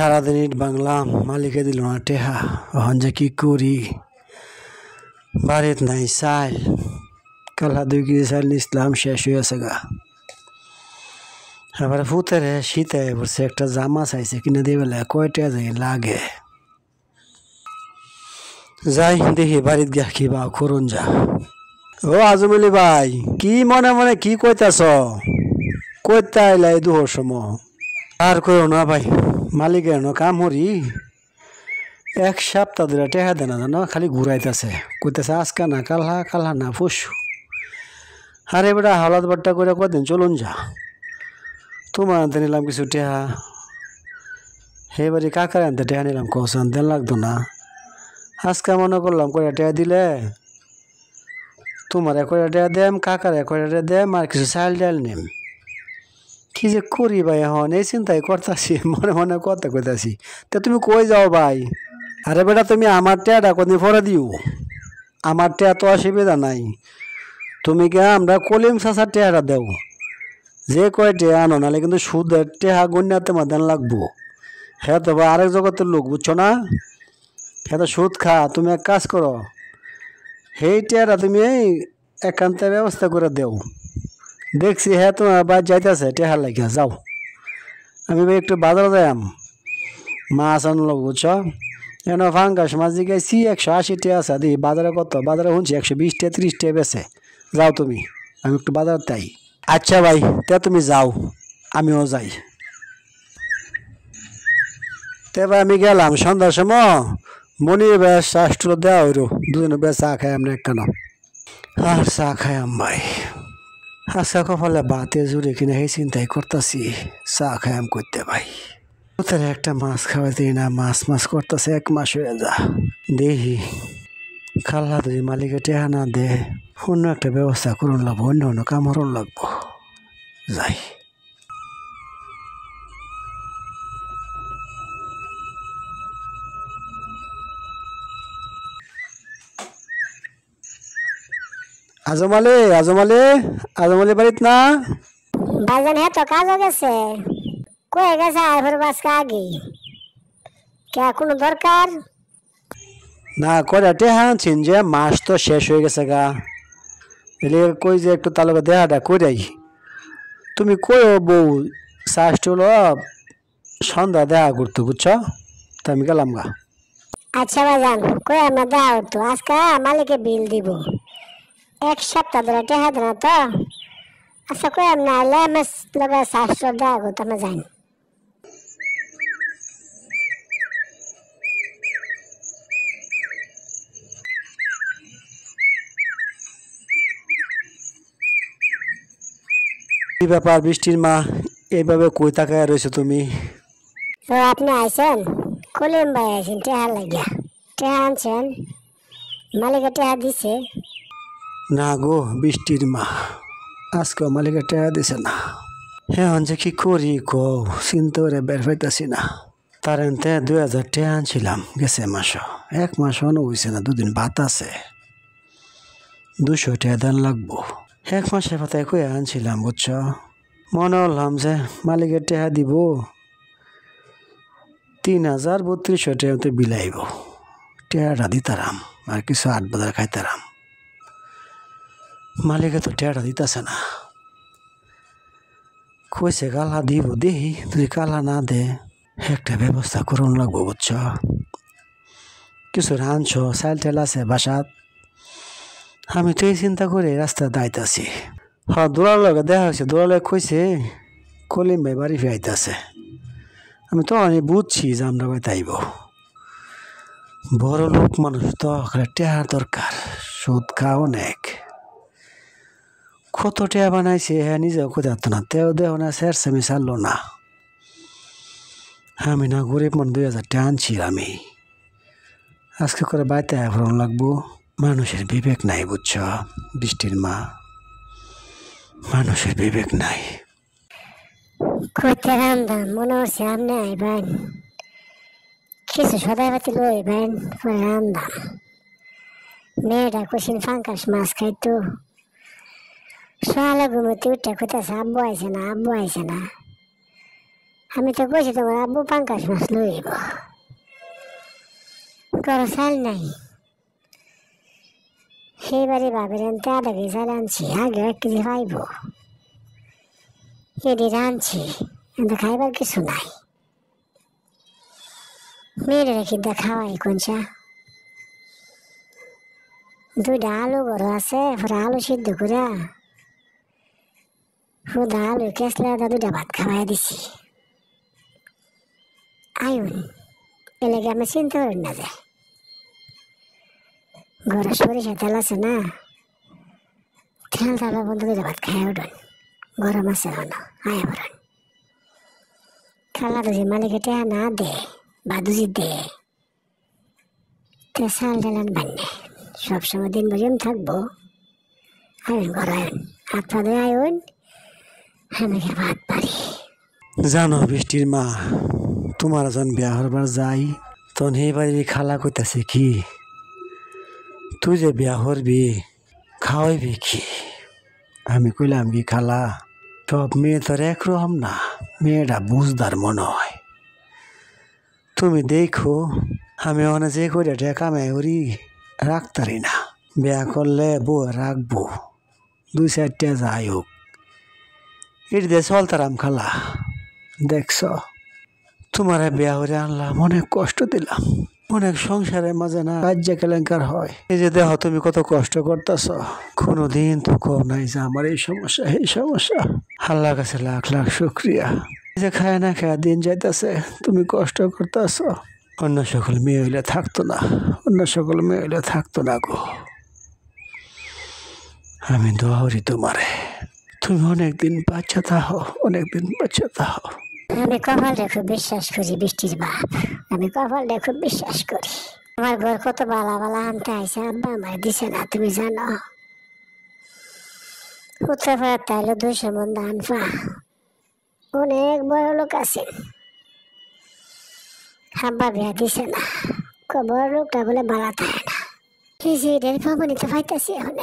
সারাদিন ইট বাংলাম, মালিকে দিল না টেহা। এখন যে কি করি, বাড়িত নাই চাল। কালা 2 কেজি চাল নিছিলাম, শেষ হয়ে গেছে গা। এবার ফুতেরে শীতে পড়ছে, একটা জামা চাইছে কিনে দিয়ে বেলা কয়টা যাই লাগে। যাই দেখি বাড়িত গিয়া কি বা করুন যা। ও আজমলি ভাই, কি মনে মনে কি কইতাছ? কইতে আইলা এই দুহর সময়? আর কইও না ভাই, মালিকের ন কাম হরি 1 সপ্তাহ ধরে টেহা দেনা জানো, খালি ঘুরাইতেছে। কইতেছে আজকা না কালহা, কালহা না পরশু। আরে বেটা হাওলাত বাট্টা করে কদিন চলুন যা। তোমার আনতে নিলাম কিছু টেহা, এবারে কাকার আনতে টেহা নিলাম, কস আনতে লাগতো না। আজকে মনে করলাম কয়টা টেহা দিলে তোমার কয়টা টেহা দেম, কাকার কয়টা টেহা দেম, আর কিছু চাল ডাল নেম। কি যে করি ভাই, এখন এই চিন্তাই করতেছি, মনে মনে কথা কইতাছি। তা তুমি কই যাও ভাই? আরে বেটা তুমি আমার টেয়াটা কদিন পরে দিও, আমার টেয়া তো অসুবিধা নাই। তুমি কে আমরা কলিম চাষার টেয়াটা দেও, যে কয় টেয়া আনো, নাহলে কিন্তু সুদের টেহা গণ্যাতে মাদান লাগবো। হ্যাঁ তো ভাই আরেক জগতের লোক, বুঝছো না? হ্যাঁ তো সুদ খা। তুমি এক কাজ করো, সেই টেয়াটা তুমি এই একান্তে ব্যবস্থা করে দেও। দেখছি হ্যাঁ তোমার বাদ যাইতেছে টেহার লাগিয়া, যাও। আমি ভাই একটু বাজারে যাইম, মাছ আনলো, বুঝছো? এনে ফাঙ্গাস মাছ দিয়েছি 180 টাকা আছে। দিই বাজারে কত? বাজারে শুনছি 120 টাকা 30 টাকা বেছে। যাও তুমি, আমি একটু বাজার তাই। আচ্ছা ভাই, তে তুমি যাও, আমিও যাই। তে ভাই আমি গেলাম। সন্ধ্যার সময় মনির বেশ চাষটুলো দেওয়া হইল, দুজনে বেশ চা খাই আমরা একখানা। আর চা খাইম ভাই, আজকে কপালে বাতে জুড়ে কিনা এই চিন্তাই করতেছি, চা খাইম করতে ভাই। তোর একটা মাছ খাওয়াইতে না, মাছ মাছ করতেছে 1 মাস হয়ে যা। দেখি খাল্লা যদি মালিকে টেহা না দে, অন্য একটা ব্যবস্থা করুন লাগবো, অন্য অন্য কাম হরণ লাগবো। যাই। আজমালে আজমালে আজমালে বাড়িত না? ভাইজান হ্যাঁ তো কাজ হয়ে গেছে, কয়ে গেছে আর ফের বাসকা আগে কে কোনো দরকার? না কয়টা টেহা আনছেন যে, মাস তো শেষ হয়ে গেছে গা। এলে কই যে একটু তালুকে দেহাটা কইরাই। তুমি কই বউ চাষটুলো সন্ধ্যা দেখা করতো, বুঝছো? তা আমি গেলাম গা। আচ্ছা ভাইজান, কই আমরা দেওয়া হতো আজকে, মালিকে বিল দিব। 1 সপ্তাহ ধরে টেহা দেনা তো। আচ্ছা কই আমরা আইলে আমি লগে শাস্ত্র দেওয়া করতো, আমরা যাই। কি ব্যাপার বৃষ্টির মা, এইভাবে কই তাকায় রয়েছো তুমি? তো আপনি আইছেন? কলিম ভাই আইছেন টেহা লাগিয়া? টেহা আনছেন? মালিকে টেহা দিছে? না গো বৃষ্টির মা, আজকে মালিকের টাকা দিছে না। হ্যাঁ যে কি করি কো, চিন্তা করে বের পাইতাছি না। তার এনতে 2000 টাকা আনছিলাম, গেছে মাস, 1 মাস হইছে না, 2 দিন ভাত আছে। 200 টাকা দান লাগবো। 1 মাসের পাতায় কই আনছিলাম, বুঝছো? মনে হলাম যে মালিকের টাকা দিব, 3032 টাকা বিলাইব। টাকাটা দিতারাম, আর কিছু 8 বাজার খাইতারাম। মালিকে তো টাকাটা দিতেছে না। কইছে কালা দিব, দেখি যদি কালা না দে একটা ব্যবস্থা করুন লাগবো, বুঝছ? কিছু রাঁধছ, চাল টেল আছে বাসাত? আমি তো এই চিন্তা করে রাস্তা দাইতাছি। হ্যাঁ দোলার লগে দেখা হয়েছে, দোলার লগে কইছে কলিম ভাই বাড়ি ফিরাইতেছে। আমি তো অনেক বুঝছি যে আমরা বাড়িতে আইব। বড় লোক মানুষ তো, টেহার দরকার, সুদ খা অনেক। কত টাকা বানাইছে হ্যাঁ নিজেও কোথাও না, তেও দেহ না, সেরসেমি ছাড়লো না। আমি না গরিব মানুষ, 2000 টাকা আনছি আমি। আজকে করে বাড়িতে ভরণ লাগবো। মানুষের বিবেক নাই, বুঝছ বৃষ্টির মা, মানুষের বিবেক নাই। কইতে রান্দাম মনে হচ্ছে আপনি আইবেন, কিছু সদাই পাতি লইবেন, পরে রান্দাম। মেয়েটা কইছেন ফাঙ্কাস মাছ খাইতো, সকালে ঘুমোতে উঠে কইতেছে আব্বু আইছে না, আব্বু আইছে না। আমি তো কইছি তোমার আব্বু পাঙ্কাশ মাছ লইব, করো চাল নাই। সেইবারে ভাবের আনতে আধা কেজি চাল আনছি, আগে 1 কেজি পাইব, এটি রাঁধছি, কিন্তু খাইবার কিছু নাই। মেয়েরা কিন্তু খাওয়াই কোনটা, 2টা আলু বড় আছে, পুরো আলু সিদ্ধ করে পুরো আলু কেসলে 2টা ভাত খাওয়াই দিছি। আয়ুন এলাকে আমি চিন্তা করি না যে ঘরে সরিষা তেল আছে না, তেল তালা বন্ধু 2টা ভাত খাই উঠুন, গরম আছে হন আয়া বরণ। খালা দুজি মালিকে টেহা না দে বা দুজি দে তে চাল ডালান বান্নে সবসময় দিন বজিম থাকবো। আয়ুন ঘর আয়ুন, হাত পা ধুয়ে আয়ুন, আমি ভাত পারি। জানো বৃষ্টির মা, তোমার যখন বিয়া হবার যাই তখন এই বাড়ির খালা কইতাছে কি, তুই যে বিয়া হরবি খাওয়াইবি কি? আমি কইলাম কি খালা, সব মেয়ে তোর একরকম না, মেয়েটা বুঝদার মনে হয়। তুমি দেখো আমি ওখানে যে করে টাকা কামাই করি রাখতারি না, বিয়া করলে বউ রাখবো, 2-4টা যাই হোক, এটি দিয়ে চলতারাম খালা। দেখছ তোমার বিয়া করে আনলাম, অনেক কষ্ট দিলাম, অনেক সংসারের মাঝে না কাজ্যা কেলেঙ্কার হয়। এই যে দেহ তুমি কত কষ্ট করতেছ, কোনোদিন তো কম নাই যে আমার এই সমস্যা এই সমস্যা। আল্লাহর কাছে লাখ লাখ শুক্রিয়া যে খায় না খায় দিন যাইতেছে, তুমি কষ্ট করতেছ। অন্য সকল মেয়ে হইলে থাকতো না, অন্য সকল মেয়ে হইলে থাকতো না গো। আমি দোয়া করি তোমারে, তুমি অনেকদিন বাচ্চা থাকো, অনেকদিন বাচ্চা থাকো। আমি কপালটা খুব বিশ্বাস করি বৃষ্টির বাপ, আমি কপালটা খুব বিশ্বাস করি। আমার ঘর কত বালা বালা আনতে আইসে, আব্বা আমার দিছে না তুমি জানো। উত্তরপাড়ার তাইলে 200 মন ধান পা, অনেক বড় লোক আছেন, আব্বা বিয়া দিছে না, বড় লোকটা বলে বালা থাকে না। এই যে এটার খবরই তো পাইতেছি এখন।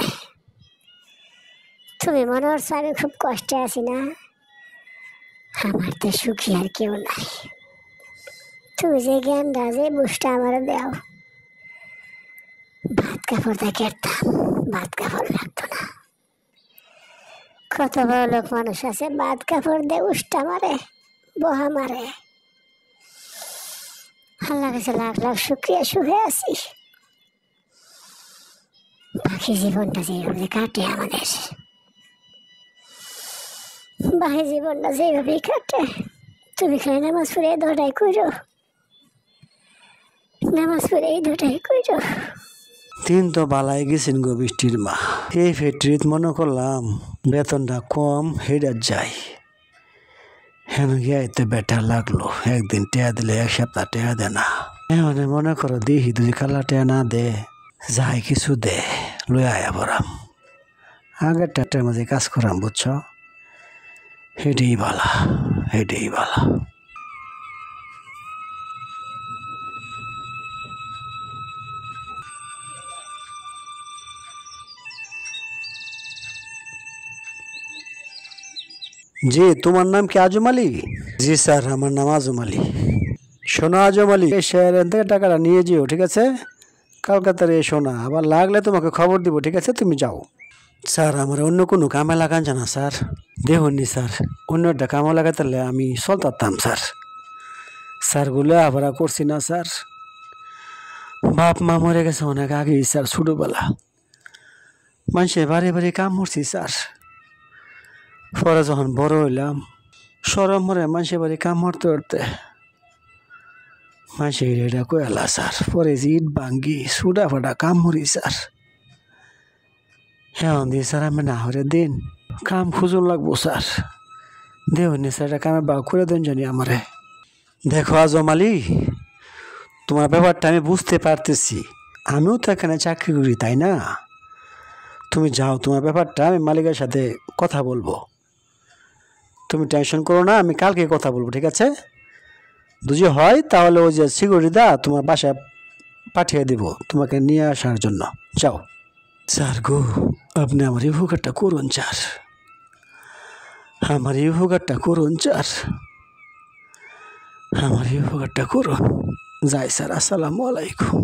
তুমি মনে করছো আমি খুব কষ্টে আছি না, আমার তো সুখী আর কেউ নাই। তুমি যে জ্ঞানটা যে বুঝটা আমার দাও, ভাত কাপড়টা কেটতাম, ভাত কাপড় লাগতো না। কত বড় লোক মানুষ আছে ভাত কাপড় দিয়ে উষ্টা মারে, বহা মারে। আল্লাহ কাছে লাখ লাখ শুক্রিয়া, সুখে আছি। বাকি জীবনটা যেভাবে কাটে আমাদের, বাকি জীবনটা যেভাবেই কাটে। তুমি খালি নামাজ পড়ে 2টাই কইরো, নামাজ পড়ে 2টাই কইরো। দিন তো বালাই গেছেন গো বৃষ্টির মা। এই ফ্যাক্টরিত মনে করলাম বেতনটা কম, হেডার যাই হেন গিয়ে এতে বেটার লাগলো। একদিন টেয়া দিলে 1 সপ্তাহ টেয়া দে না, এখন মনে করো দেখি দুই কালা টেয়া না দে, যাই কিছু দে লই আয়া পড়াম, আগের টাটার মাঝে কাজ করাম, বুঝছ? হেডেই বালা, হেডেই বালা। জি, তোমার নাম কি আজম আলী? জি স্যার, আমার নাম আজম আলী। শোনো আজম আলী, এই শেয়ারের থেকে টাকাটা নিয়ে যেও, ঠিক আছে? কলকাতার এসো না, আবার লাগলে তোমাকে খবর দিব, ঠিক আছে? তুমি যাও। স্যার আমার অন্য কোনো কামে লাগান জানা স্যার, দেখুননি স্যার, অন্য একটা কামে লাগাতে আমি চলতাম স্যার। স্যারগুলো আবার করছি না স্যার, বাপ মা মরে গেছে অনেক আগেই স্যার, ছোটোবেলা মানুষের বাড়ি বাড়ি কাম করছি স্যার। পরে যখন বড় হইলাম সরম মরে মানুষের বাড়ি কাম করতে করতে মানুষের এটা কয়ালা স্যার। পরে যে ইট ভাঙ্গি সুডা ফাটা কাম মরি স্যার। হ্যাঁ দিয়ে স্যার আমি না হরে দিন কাম খুঁজুন লাগবো স্যার, দেহনি স্যার এটা কামে বা করে দেন জানি আমারে। দেখো আজম আলী, তোমার ব্যাপারটা আমি বুঝতে পারতেছি, আমিও তো এখানে চাকরি করি তাই না? তুমি যাও, তোমার ব্যাপারটা আমি মালিকের সাথে কথা বলবো, তুমি টেনশন করো না, আমি কালকে কথা বলবো, ঠিক আছে? যদি হয় তাহলে ওই যে সিকিউরিটি তোমার বাসায় পাঠিয়ে দিব তোমাকে নিয়ে আসার জন্য, যাও। স্যার গো, আপনি আমার এই উপকারটা করুন স্যার, আমার এই উপকারটা করুন স্যার। আমার এই উপকারটা করো। যাই স্যার, আসসালামু আলাইকুম।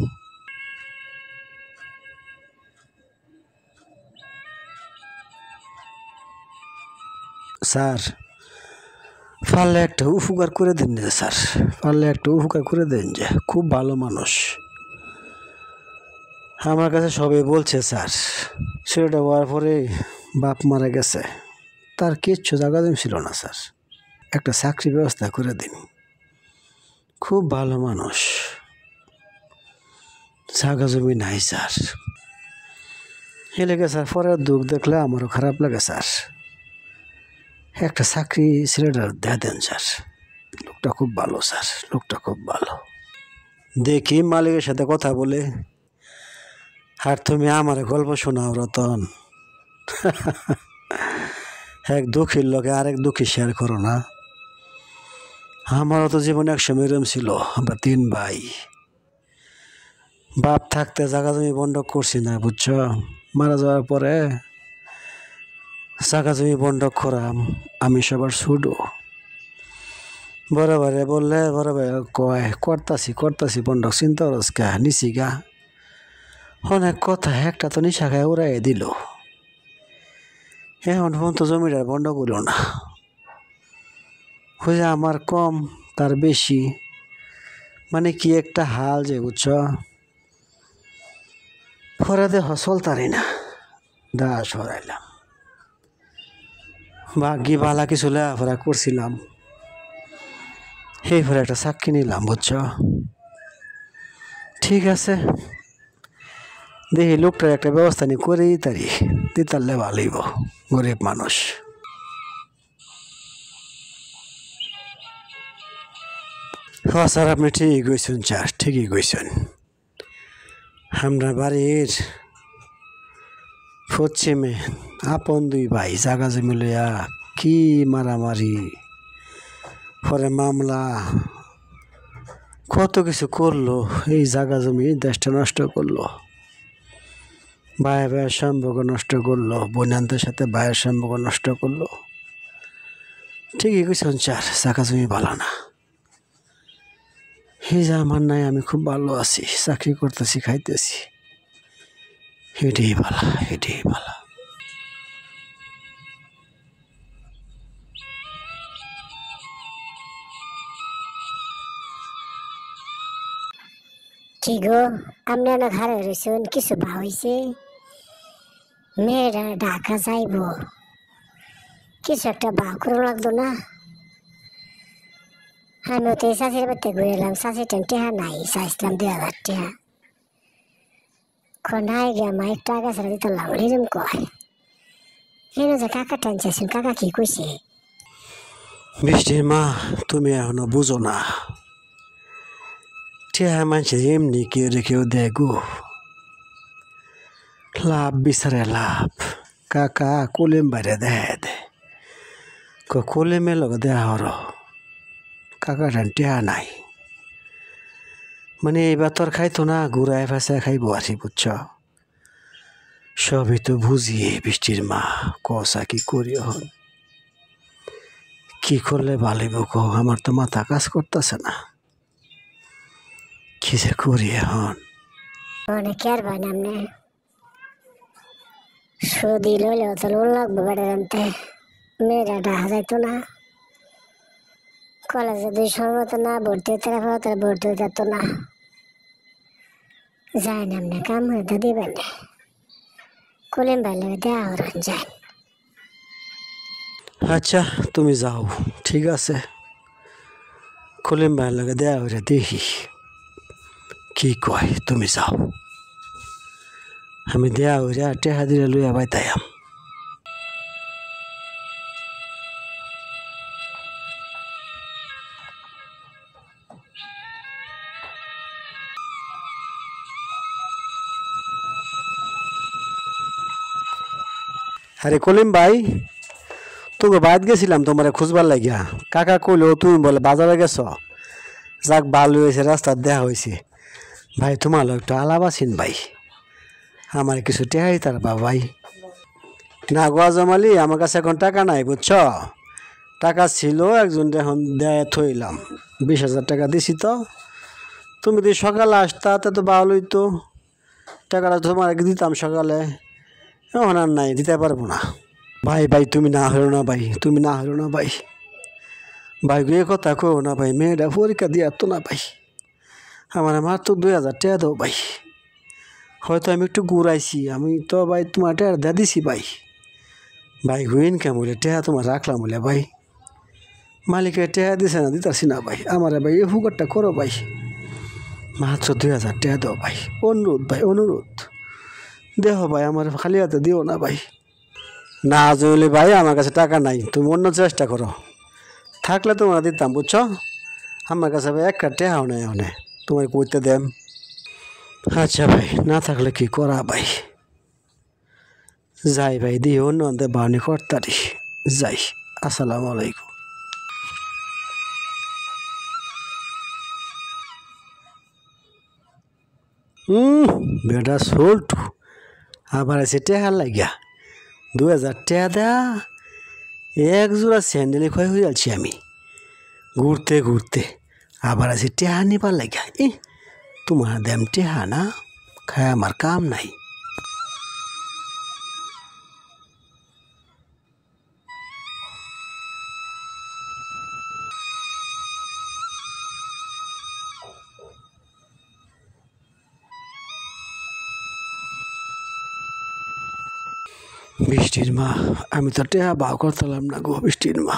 স্যার, পারলে একটা উপকার করে দেন যে স্যার, পারলে একটা উপকার করে দেন যে, খুব ভালো মানুষ। আমার কাছে সবাই বলছে স্যার, ছেলেটা হওয়ার পরে বাপ মারা গেছে, তার কিচ্ছু জায়গা জমি ছিল না স্যার, একটা চাকরি ব্যবস্থা করে দিন। খুব ভালো মানুষ, জায়গা জমি নাই স্যার। এ লেগে স্যার, পরের দুঃখ দেখলে আমারও খারাপ লাগে স্যার। একটা চাকরি ছেলেটার দিয়ে দেন স্যার, লোকটা খুব ভালো স্যার, লোকটা খুব ভালো। দেখি মালিকের সাথে কথা বলে। আর তুমি আমার গল্প শোনাও রতন। এক দুঃখীর লোকে আরেক দুঃখী শেয়ার করো না। আমারও তো জীবনে একসময় এরম ছিল, আমরা 3 ভাই। বাপ থাকতে জায়গা জমি বন্ধক করছি না, বুঝছো? মারা যাওয়ার পরে জায়গা জমি বন্ধক করাম, আমি সবার ছোট। বড় ভাইরে বললে বড় ভাই কয় করতাছি বন্ধক, চিন্তা করস কে, নিছি গা। অনেক কথা, একটা তো নিশা খায় উড়াই দিল। এখন ফোন তো জমিটার বন্ধ করল না, বুঝে আমার কম তার বেশি, মানে কি একটা হাল যে, বুঝছ? পরে দেহ চলতারি না, দাস হরাইলাম। ভাগ্যি ভালা কিছু লেখাপড়া করছিলাম, এই পরে একটা চাকরি নিলাম, বুঝছ? ঠিক আছে, দেখি লোকটার একটা ব্যবস্থা নিয়ে করে দিতারলে ভালোইব, গরিব মানুষ। হ্যাঁ স্যার, আপনি ঠিকই কইছেন স্যার, ঠিকই কইছেন। আমরা বাড়ির পশ্চিমে আপন 2 ভাই জাগা জমি লইয়া কি মারামারি, পরে মামলা, কত কিছু করলো। এই জাগা জমি দেশটা নষ্ট করলো, ভাইয়ের সম্পর্ক নষ্ট করলো, বোনান্তের সাথে ভাইয়ের সম্পর্ক নষ্ট করলো। ঠিকই কইছেন স্যার, জাগা জমি ভালো না। এই যে আমার নাই, আমি খুব ভালো আছি, চাকরি করতেছি, খাইতেছি, এটাই ভালো, এটাই ভালো। কি গো, আপনি না ঘরে রয়েছেন, কিছু ভা হয়েছে? মেয়েরা ঢাকা যাইব, কিছু একটা ভা করে লাগতো না? আমিও তো এই চাষির বাড়িতে ঘুরে এলাম, চাষির টেহা নাই, চাইছিলাম 2000 টেহা। নাই গিয়া মা একটু আগা ছাড়া দিতে লাগলো, এরম কয়। এনে যে কাকা টানছেন, কাকা কি কইছে? বৃষ্টির মা, তুমি এখনো বুঝো না, টেহা মানুষের এমনি কেউ দেখো, লাভ বিচারে লাভ। কাকা কলিম বাইরে দে কলিমের লগে দেয়া হর, কাকা টেহা নাই, মানে এইবার তোর খাইতো না, ঘুরায় ফেসে খাইবো আর কি, বুঝছ? সবই তো বুঝিয়ে বৃষ্টির মা, কষা কি করি হন, কি করলে ভালো কো, আমার তো মাথা কাজ করতেছে না, কি যে করি এখন। অনেকে আর ভাই নামনে সদি লইলে তো লোন লাগবে বেড়ে জানতে, মেয়েরা ঢাকা যাইতো না, কলেজে 2 সময় মতো না ভর্তি হতে, তারা ভর্তি হতে যেত না। যায় নামনে কাম হতে দিবেন, কলিম ভাইলে দেওয়া হরান যায়। আচ্ছা তুমি যাও, ঠিক আছে, কলিম ভাইয়ের লগে দেয়া হইরে দেখি কি কয়, তুমি যাও, আমি দেয়া হইরে টেহা দিলে লইয়া বাইতাম। আরে কলিম ভাই, তোকে বাইত গেছিলাম তোমারে খুঁজবার লাগিয়া, কাকা কইলো তুমি বলে বাজারে গেছ, যাক ভালো হয়েছে, রাস্তার দেখা হয়েছে। ভাই তোমার লোক একটু আলাপ আছেন ভাই, আমার কিছু টেহাই তার বা ভাই। না গোয়া জমালি, আমার কাছে এখন টাকা নাই, বুঝছ? টাকা ছিল একজন এখন দেয় থইলাম 20,000 টাকা দিছি তো তুমি যদি সকালে আসতা তো ভালো হইতো টাকাটা তোমার দিতাম সকালে এখন আর নাই দিতে পারবো না ভাই ভাই তুমি না হলো না ভাই তুমি না হলো না ভাই ভাই এ কথা কো না ভাই মেয়েটা পরীক্ষা দিয়ে তো না ভাই আমার মাত্র 2,000 টাকা দাও ভাই হয়তো আমি একটু ঘুরাইছি আমি তো ভাই তোমার টাকা দিয়ে দিছি ভাই ভাই গুইন কেমন বলে টাকা তোমার রাখলাম বলে ভাই মালিকের টাকা দিছে না দিতাছি না ভাই আমার ভাই এই হুকারটা করো ভাই মাত্র 2,000 টাকা দাও ভাই অনুরোধ ভাই অনুরোধ দেহ ভাই আমার খালি হাতে দিও না ভাই না জলে ভাই আমার কাছে টাকা নাই তুমি অন্য চেষ্টা করো থাকলে তোমরা দিতাম বুঝছো আমার কাছে ভাই একটা টাকাও নেই অনেক তোমার করতে দেম আচ্ছা ভাই না থাকলে কি করা ভাই যাই ভাই দিয়ে অন্য অন্তে বাউনি করতারি যাই আসসালামু আলাইকুম বেটা সোল্টু আবার আছে টেহা লাগিয়া 2,000 টাকা দেয়া এক জোড়া স্যান্ডেলে ক্ষয় হয়ে যাচ্ছি আমি ঘুরতে ঘুরতে আবার আছে টেহা নিবার লাগিয়া তোমার দেম টেহা না খায় আমার কাম নাই বৃষ্টির মা আমি তো টেহা বাউ করতাম না গো বৃষ্টির মা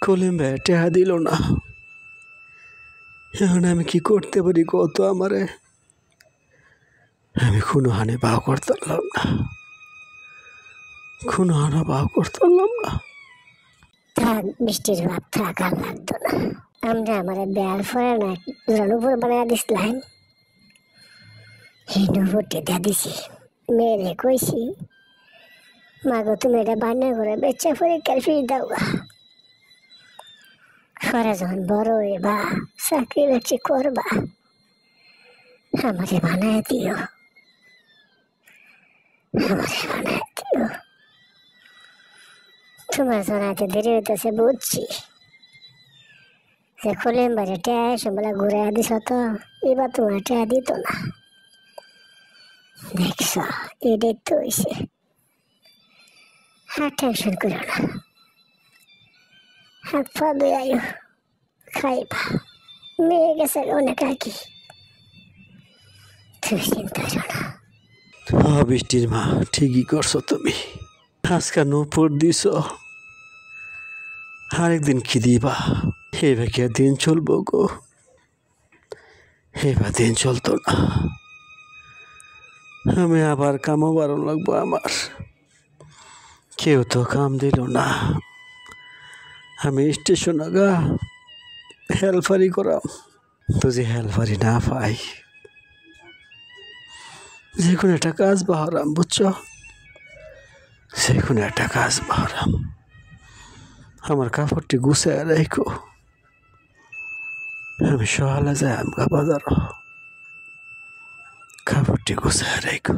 কলিম ভাই টেহা দিল না এখন আমি কি করতে পারি কত আমারে আমি কোনো হানে বাউ করতাম না কোনো হানা বাউ করতাম না থাক বৃষ্টির ভাব থাক আর লাগতো না আমরা আমার বেয়ার ফরে না নুপুর বানায় দিছিলাম এই নুপুরটি দিয়ে দিছি মেয়েরে কইছি মাগো তুমি এটা বান্না করে বেচা পরীক্ষার ফি দাও পরে যখন বড় হইবা চাকরি বাকরি করবা আমাকে বানায় দিও আমাকে বানায় দিও তোমার জানাতে দেরি হইতেছে বুঝছি যে খুলিম বাড়ি টেয়া সম্বলা ঘুরে দিস তো এবার তোমার টেয়া দিত না দেখছ এটাই তো হয়েছে আর টেনশন করো না হাত পা ধুয়ে আয়ো খাইবা মেয়ে গেছে অনেক আগে তুমি চিন্তা করো না বৃষ্টির মা ঠিকই করছো তুমি আজকে নুপুর দিছ আরেকদিন কি দিবা এবার কি দিন চলবো গো এবার দিন চলতো না আমি আবার কামও বারণ লাগবো আমার কেউ তো কাম দিল না আমি স্টেশন আগা হেলফারি করাম তো যে হেলফারি না পাই যে কোনো একটা কাজ বাহরাম বুঝছো যে কোনো একটা কাজ বাহরাম আমার কাপড়টি গুছায় রাখো আমি সকালে যাই আমগা বাজার কাপড়টি গুছায় রাখো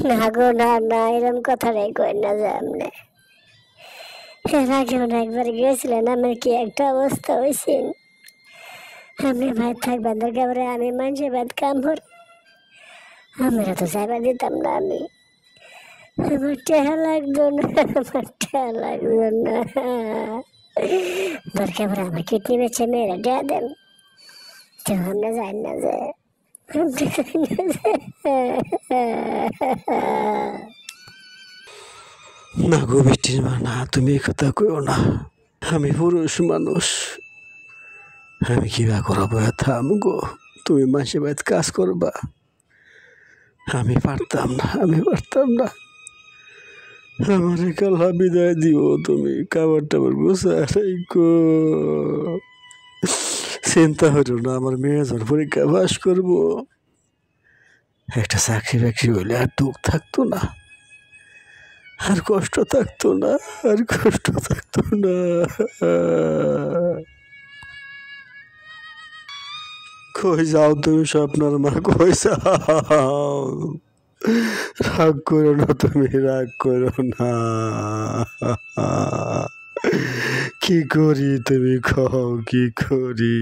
না গো না না এরম কথা রেখো না যে আমনে এর আগেও না একবার গিয়েছিলেন আমার কি একটা অবস্থা হয়েছে আপনি ভাই থাকবেন দরকার আমি মানুষের বাদ কাম করি আমরা তো যাইবার দিতাম না আমি আমার টেহা লাগতো না আমার টেহা লাগতো না দরকার পরে আমার কিডনি বেছে মেয়েরা টেহা দেন তো আমরা যাই না যে না গো বৃষ্টির মা না তুমি এই কথা কইও না আমি পুরুষ মানুষ আমি কিবা করবো থাম গো তুমি মাসে বাদ কাজ করবা আমি পারতাম না আমার কাল্লা বিদায় দিও তুমি খাবার টাবার গুছায় রাখো চিন্তা হইল না আমার মেয়ে যখন পরীক্ষা পাস করবো একটা চাকরি বাকরি হইলে আর দুঃখ থাকতো না আর কষ্ট থাকতো না কই যাও তুমি স্বপ্নার মা কই যাও রাগ করো না, তুমি রাগ করো না। কি করি তুমি কও, কি করি?